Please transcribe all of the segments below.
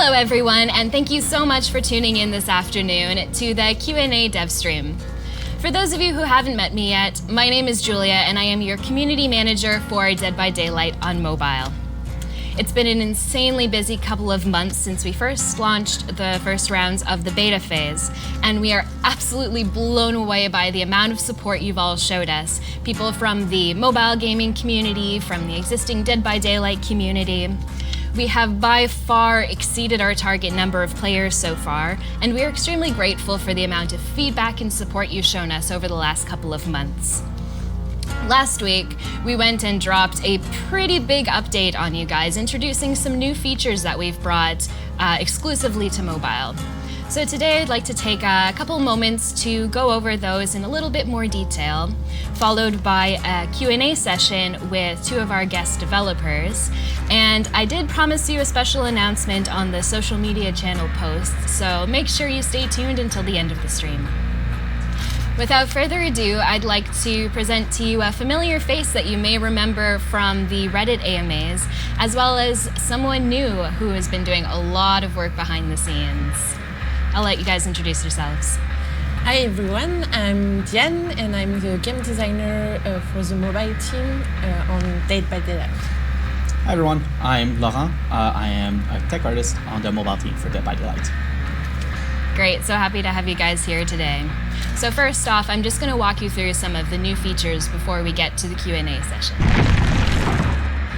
Hello everyone, and thank you so much for tuning in this afternoon to the Q&A Devstream. For those of you who haven't met me yet, my name is Julia and I am your community manager for Dead by Daylight on mobile. It's been an insanely busy couple of months since we first launched the first rounds of the beta phase, and we are absolutely blown away by the amount of support you've all showed us. People from the mobile gaming community, from the existing Dead by Daylight community. We have by far exceeded our target number of players so far, and we are extremely grateful for the amount of feedback and support you've shown us over the last couple of months. Last week, we went and dropped a pretty big update on you guys, introducing some new features that we've brought exclusively to mobile. So today I'd like to take a couple moments to go over those in a little bit more detail, followed by a Q&A session with two of our guest developers. And I did promise you a special announcement on the social media channel posts, so make sure you stay tuned until the end of the stream. Without further ado, I'd like to present to you a familiar face that you may remember from the Reddit AMAs, as well as someone new who has been doing a lot of work behind the scenes. I'll let you guys introduce yourselves. Hi everyone, I'm Diane and I'm the game designer for the mobile team on Dead by Daylight. Hi everyone, I'm Laurent. I am a tech artist on the mobile team for Dead by Daylight. Great, so happy to have you guys here today. So first off, I'm just going to walk you through some of the new features before we get to the Q&A session.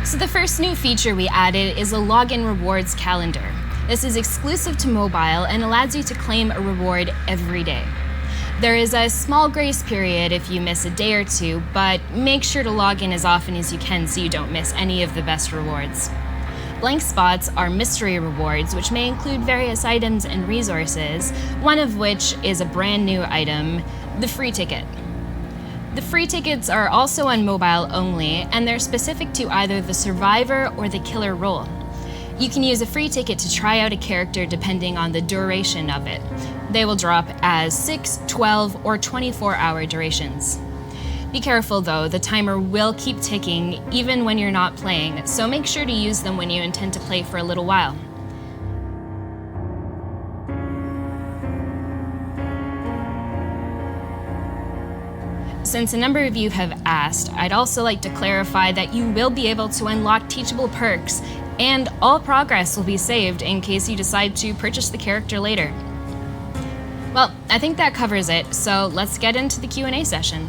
So the first new feature we added is a login rewards calendar. This is exclusive to mobile and allows you to claim a reward every day. There is a small grace period if you miss a day or two, but make sure to log in as often as you can so you don't miss any of the best rewards. Blank spots are mystery rewards, which may include various items and resources, one of which is a brand new item, the free ticket. The free tickets are also on mobile only, and they're specific to either the survivor or the killer role. You can use a free ticket to try out a character depending on the duration of it. They will drop as 6, 12, or 24-hour durations. Be careful though, the timer will keep ticking even when you're not playing, so make sure to use them when you intend to play for a little while. Since a number of you have asked, I'd also like to clarify that you will be able to unlock teachable perks, and all progress will be saved in case you decide to purchase the character later. Well, I think that covers it, so let's get into the Q&A session.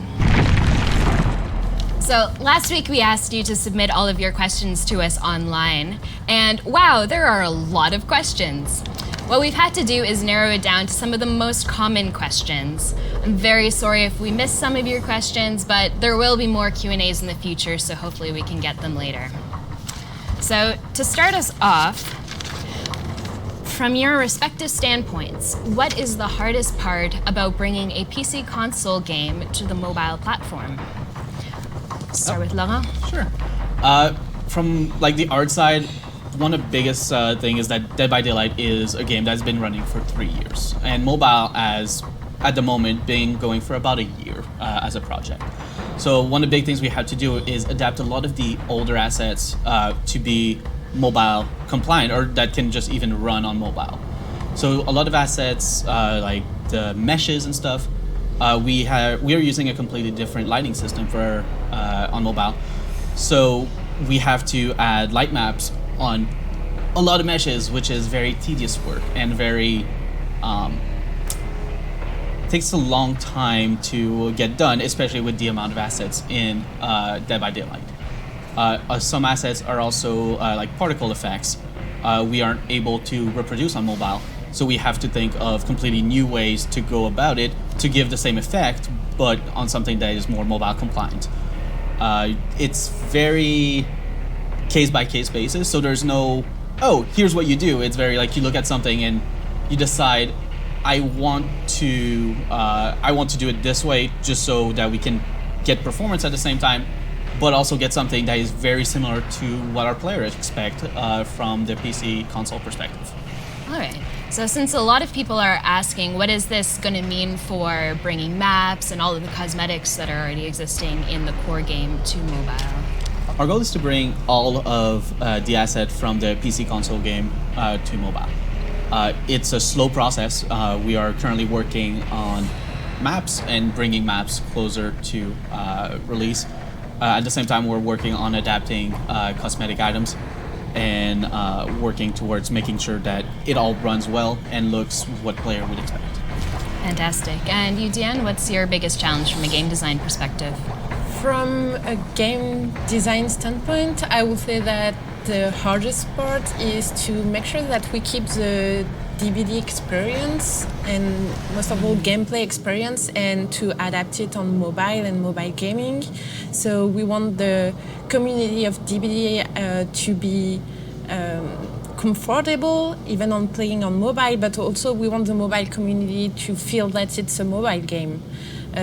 So last week we asked you to submit all of your questions to us online, and wow, there are a lot of questions. What we've had to do is narrow it down to some of the most common questions. I'm very sorry if we missed some of your questions, but there will be more Q&As in the future, so hopefully we can get them later. So to start us off, from your respective standpoints, what is the hardest part about bringing a PC console game to the mobile platform? Start with Laurent. Sure. From the art side, one of the biggest thing is that Dead by Daylight is a game that's been running for 3 years, and mobile at the moment been going for about a year as a project. So one of the big things we had to do is adapt a lot of the older assets to be mobile compliant, or that can just even run on mobile. So a lot of assets like the meshes and stuff, we are using a completely different lighting system for on mobile. So we have to add light maps on a lot of meshes, which is very tedious work and very takes a long time to get done, especially with the amount of assets in Dead by Daylight. Some assets are also like particle effects. We aren't able to reproduce on mobile, so we have to think of completely new ways to go about it to give the same effect, but on something that is more mobile compliant. It's very case-by-case basis, so there's no, oh, here's what you do. It's very like you look at something and you decide, I want to do it this way just so that we can get performance at the same time, but also get something that is very similar to what our players expect from the PC console perspective. All right. So since a lot of people are asking, what is this going to mean for bringing maps and all of the cosmetics that are already existing in the core game to mobile? Our goal is to bring all of the asset from the PC console game to mobile. It's a slow process. We are currently working on maps and bringing maps closer to release. At the same time, we're working on adapting cosmetic items and working towards making sure that it all runs well and looks what player would expect. Fantastic. And you, Diane, what's your biggest challenge from a game design perspective? From a game design standpoint, I would say that the hardest part is to make sure that we keep the DBD experience and most of all gameplay experience and to adapt it on mobile and mobile gaming. So we want the community of DBD to be comfortable even on playing on mobile, but also we want the mobile community to feel that it's a mobile game.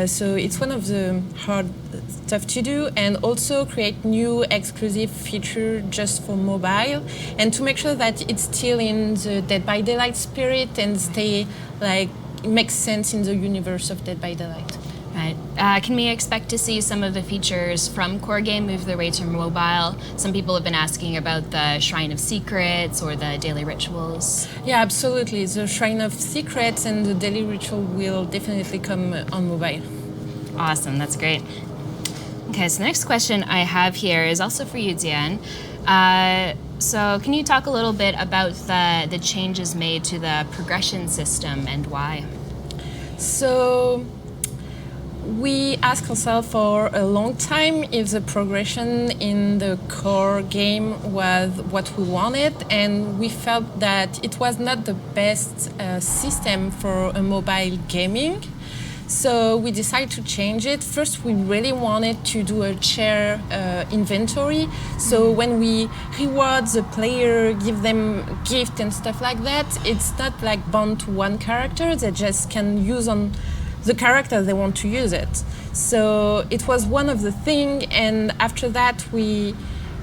So it's one of the hard stuff to do, and also create new exclusive feature just for mobile, and to make sure that it's still in the Dead by Daylight spirit and stay like it makes sense in the universe of Dead by Daylight. Right. Can we expect to see some of the features from core game move their way to mobile? Some people have been asking about the Shrine of Secrets or the daily rituals. Yeah, absolutely. The Shrine of Secrets and the daily ritual will definitely come on mobile. Awesome, that's great. Okay, so the next question I have here is also for you, Diane. So can you talk a little bit about the changes made to the progression system and why? So we asked ourselves for a long time if the progression in the core game was what we wanted, and we felt that it was not the best system for a mobile gaming. So we decided to change it. First, we really wanted to do a share inventory. So when we reward the player, give them gift and stuff like that, it's not like bound to one character. They just can use on the character they want to use it. So it was one of the things, and after that we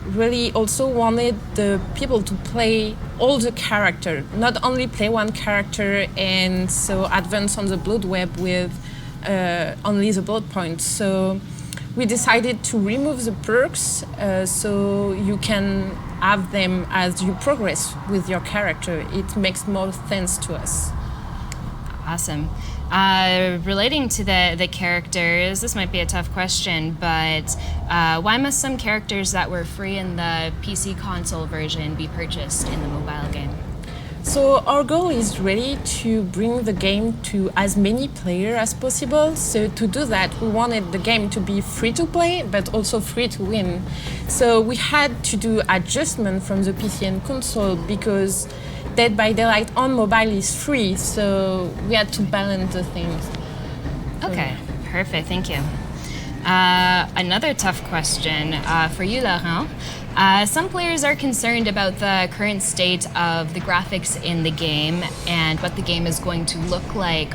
really also wanted the people to play all the character, not only play one character and so advance on the blood web with only the blood points. So we decided to remove the perks so you can have them as you progress with your character. It makes more sense to us. Awesome. Relating to the characters, this might be a tough question, but why must some characters that were free in the PC console version be purchased in the mobile game? So our goal is really to bring the game to as many players as possible. So to do that, we wanted the game to be free to play, but also free to win. So we had to do adjustment from the PC and console because Dead by Daylight on mobile is free, so we had to balance the things. Okay, perfect, thank you. Another tough question for you, Laurent. Some players are concerned about the current state of the graphics in the game and what the game is going to look like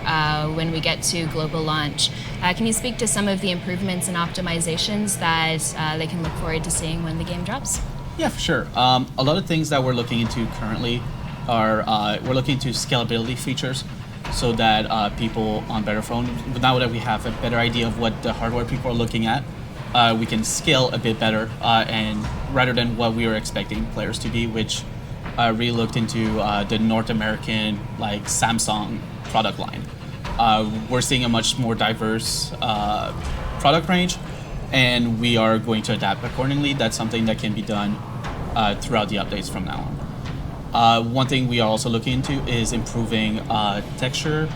when we get to global launch. Can you speak to some of the improvements and optimizations that they can look forward to seeing when the game drops? Yeah, for sure. A lot of things that we're looking into currently are we're looking into scalability features so that people on better phone, now that we have a better idea of what the hardware people are looking at, we can scale a bit better and rather than what we were expecting players to be, which really looked into the North American like Samsung product line. We're seeing a much more diverse product range, and we are going to adapt accordingly. That's something that can be done throughout the updates from now on. One thing we are also looking into is improving texture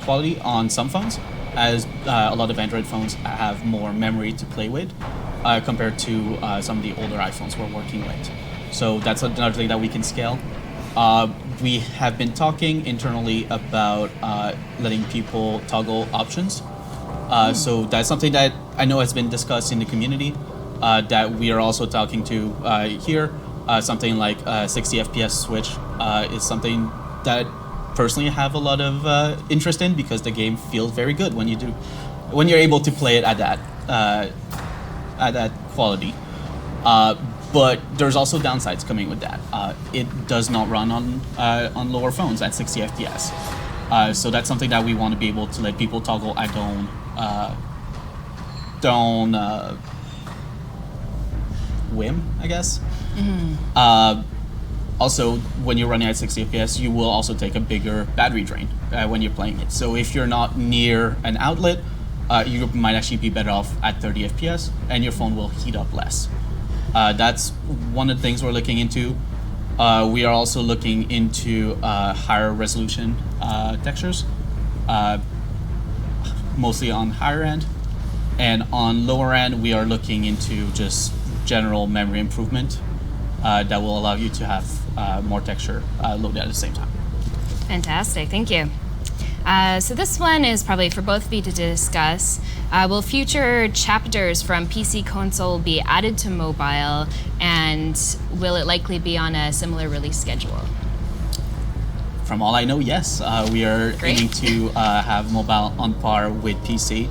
quality on some phones, as a lot of Android phones have more memory to play with compared to some of the older iPhones we're working with. So that's another thing that we can scale. We have been talking internally about letting people toggle options. So that's something that I know has been discussed in the community that we are also talking to here. Something like 60 FPS switch is something that personally I have a lot of interest in because the game feels very good when you're able to play it at that quality. But there's also downsides coming with that. It does not run on lower phones at 60 FPS. So that's something that we want to be able to let people toggle at whim, I guess. Mm-hmm. Also, when you're running at 60 FPS, you will also take a bigger battery drain when you're playing it. So if you're not near an outlet, you might actually be better off at 30 FPS, and your phone will heat up less. That's one of the things we're looking into. We are also looking into higher resolution textures, mostly on higher end. And on lower end, we are looking into just general memory improvement that will allow you to have more texture loaded at the same time. Fantastic, thank you. So this one is probably for both of you to discuss. Will future chapters from PC console be added to mobile, and will it likely be on a similar release schedule? From all I know, yes. We are Great. aiming to have mobile on par with PC.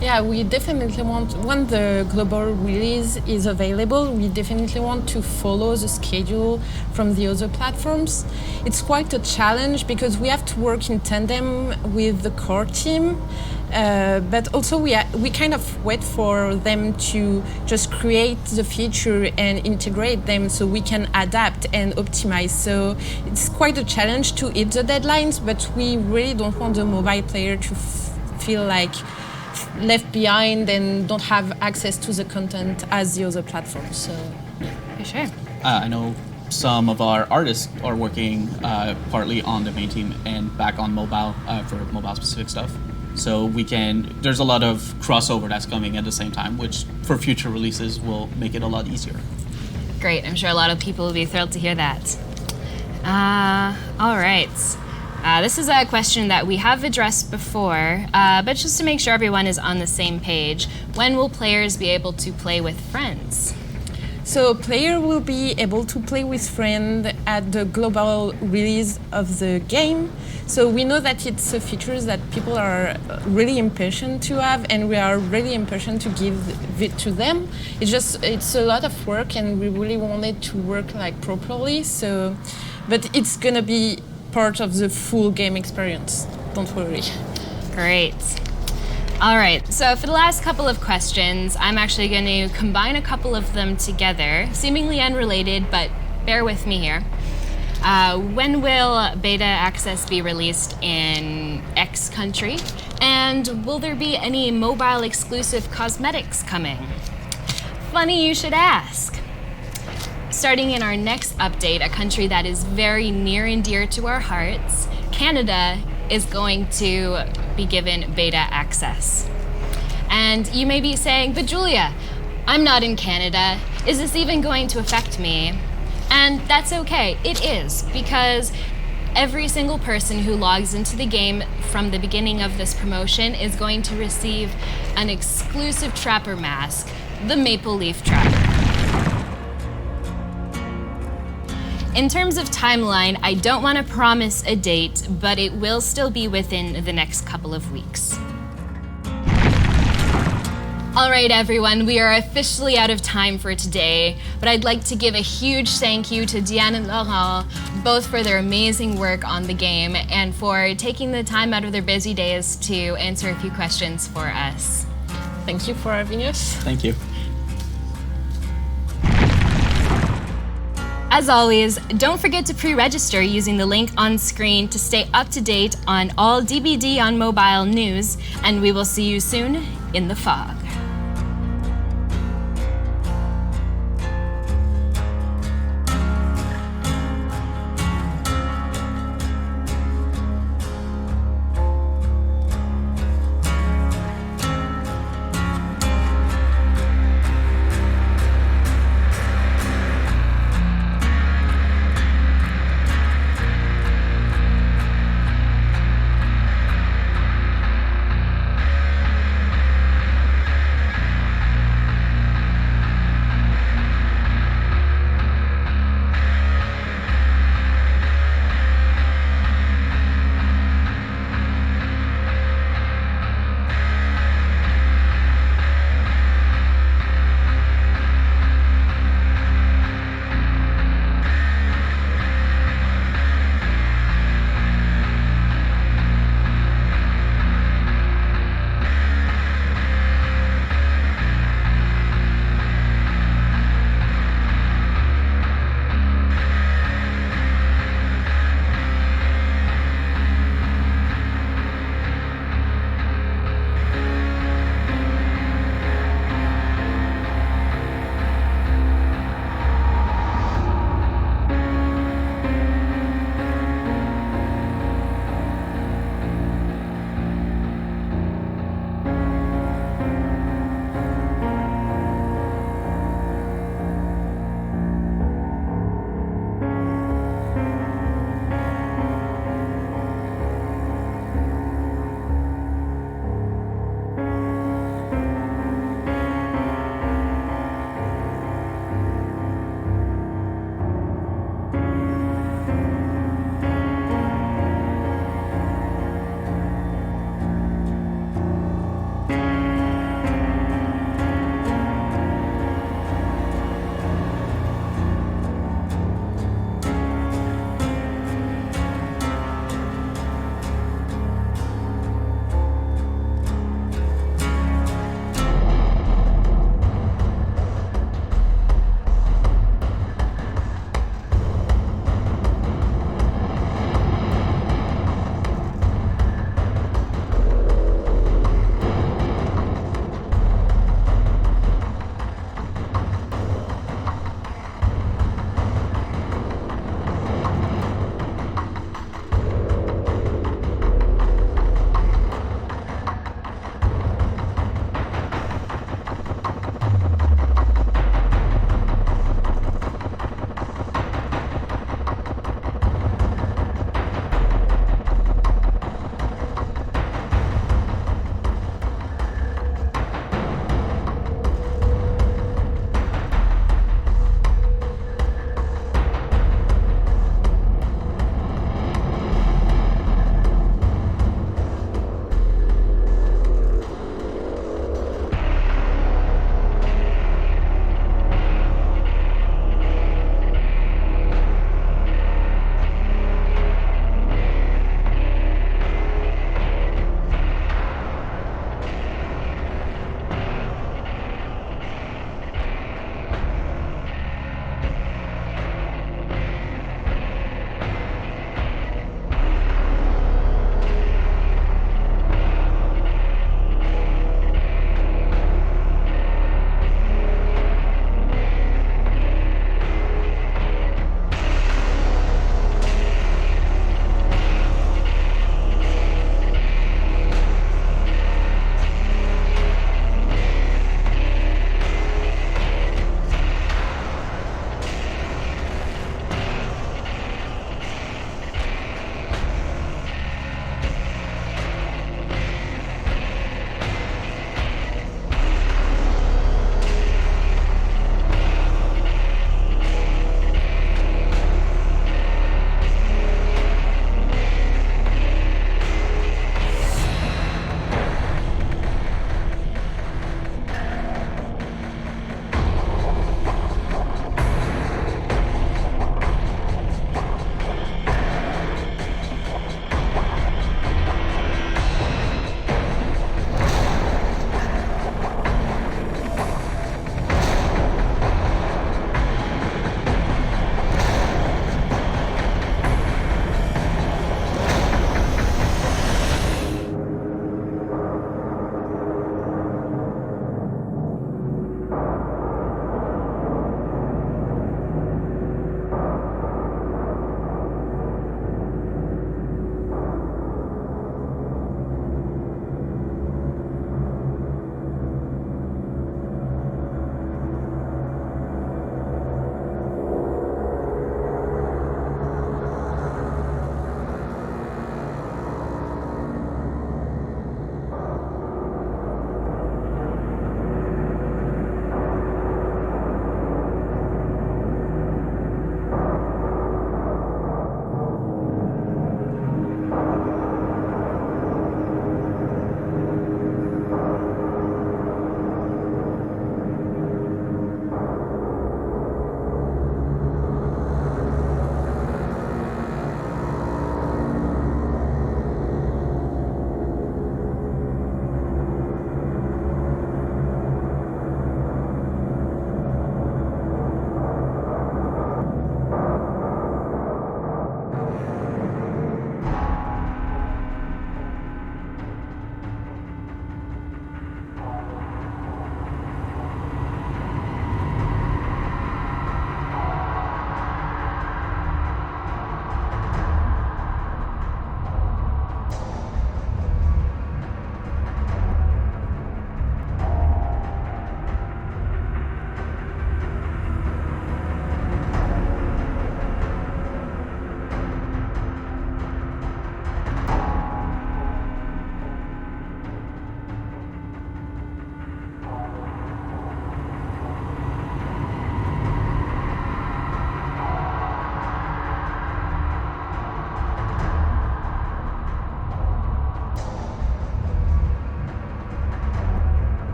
Yeah, we definitely want, when the global release is available, we definitely want to follow the schedule from the other platforms. It's quite a challenge because we have to work in tandem with the core team, but also we kind of wait for them to just create the feature and integrate them so we can adapt and optimize. So it's quite a challenge to hit the deadlines, but we really don't want the mobile player to feel like left behind and don't have access to the content as the other platforms. So, For sure. I know some of our artists are working partly on the main team and back on mobile for mobile specific stuff. So there's a lot of crossover that's coming at the same time, which for future releases will make it a lot easier. Great, I'm sure a lot of people will be thrilled to hear that. All right. This is a question that we have addressed before, but just to make sure everyone is on the same page, when will players be able to play with friends? So player will be able to play with friends at the global release of the game. So we know that it's a feature that people are really impatient to have, and we are really impatient to give it to them. It's a lot of work, and we really want it to work like properly. So, but it's gonna be part of the full game experience. Don't worry. Great. All right, so for the last couple of questions, I'm actually going to combine a couple of them together, seemingly unrelated, but bear with me here. When will beta access be released in X country? And will there be any mobile exclusive cosmetics coming? Funny you should ask. Starting in our next update, a country that is very near and dear to our hearts, Canada is going to be given beta access. And you may be saying, but Julia, I'm not in Canada. Is this even going to affect me? And that's okay, it is, because every single person who logs into the game from the beginning of this promotion is going to receive an exclusive Trapper mask, the Maple Leaf Trapper. In terms of timeline, I don't want to promise a date, but it will still be within the next couple of weeks. All right, everyone, we are officially out of time for today, but I'd like to give a huge thank you to Diane and Laurent, both for their amazing work on the game and for taking the time out of their busy days to answer a few questions for us. Thank you for having us. Thank you. As always, don't forget to pre-register using the link on screen to stay up to date on all DBD on mobile news, and we will see you soon in the fog.